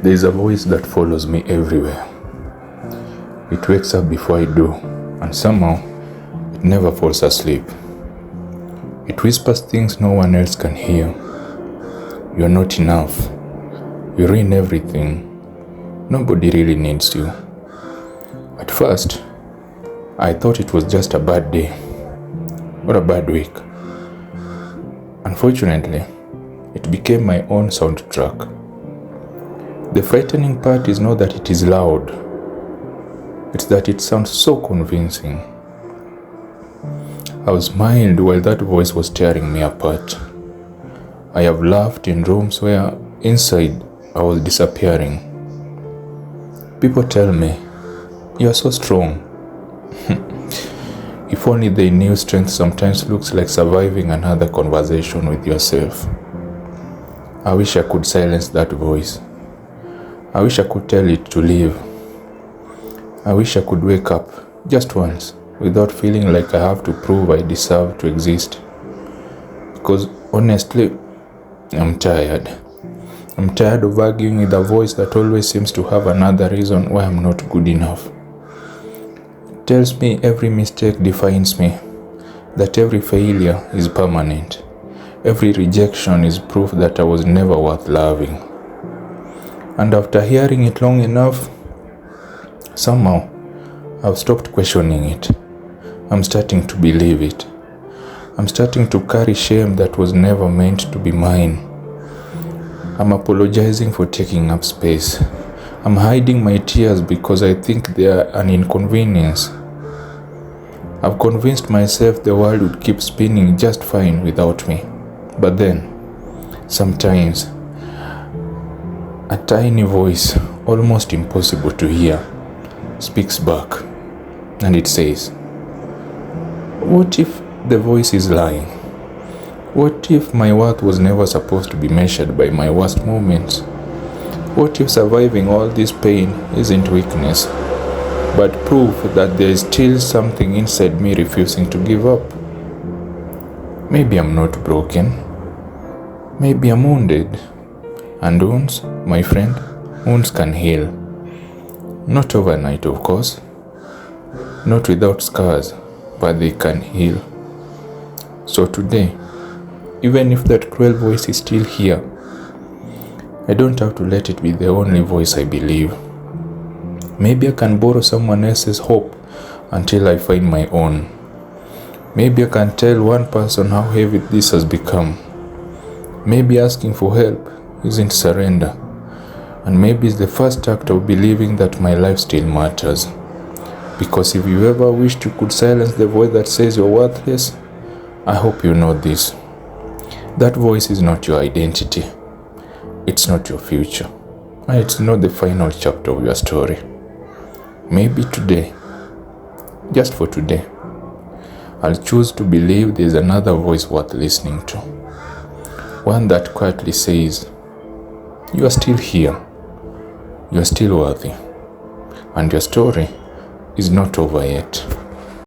There is a voice that follows me everywhere. It wakes up before I do, and somehow it never falls asleep. It whispers things no one else can hear. You're not enough. You ruin everything. Nobody really needs you. At first, I thought it was just a bad day or a bad week. Unfortunately, it became my own soundtrack. The frightening part is not that it is loud, it's that it sounds so convincing. I was smiled while that voice was tearing me apart. I have laughed in rooms where inside I was disappearing. People tell me, "You are so strong." If only they knew strength sometimes looks like surviving another conversation with yourself. I wish I could silence that voice. I wish I could tell it to leave. I wish I could wake up just once without feeling like I have to prove I deserve to exist. Because honestly, I'm tired. I'm tired of arguing with a voice that always seems to have another reason why I'm not good enough. It tells me every mistake defines me, that every failure is permanent. Every rejection is proof that I was never worth loving. And after hearing it long enough, somehow I've stopped questioning it. I'm starting to believe it. I'm starting to carry shame that was never meant to be mine. I'm apologizing for taking up space. I'm hiding my tears because I think they are an inconvenience. I've convinced myself the world would keep spinning just fine without me. But then, sometimes, a tiny voice, almost impossible to hear, speaks back, and it says, "What if the voice is lying? What if my worth was never supposed to be measured by my worst moments? What if surviving all this pain isn't weakness, but proof that there is still something inside me refusing to give up? Maybe I'm not broken. Maybe I'm wounded. And wounds, my friend, wounds can heal. Not overnight, of course. Not without scars, but they can heal. So today, even if that cruel voice is still here, I don't have to let it be the only voice I believe. Maybe I can borrow someone else's hope until I find my own. Maybe I can tell one person how heavy this has become. Maybe asking for help isn't surrender, and maybe it's the first act of believing that my life still matters. Because if you ever wished you could silence the voice that says you're worthless, I hope you know this. That voice is not your identity. It's not your future. And it's not the final chapter of your story. Maybe today, just for today, I'll choose to believe there's another voice worth listening to. One that quietly says, "You are still here. You are still worthy. And your story is not over yet."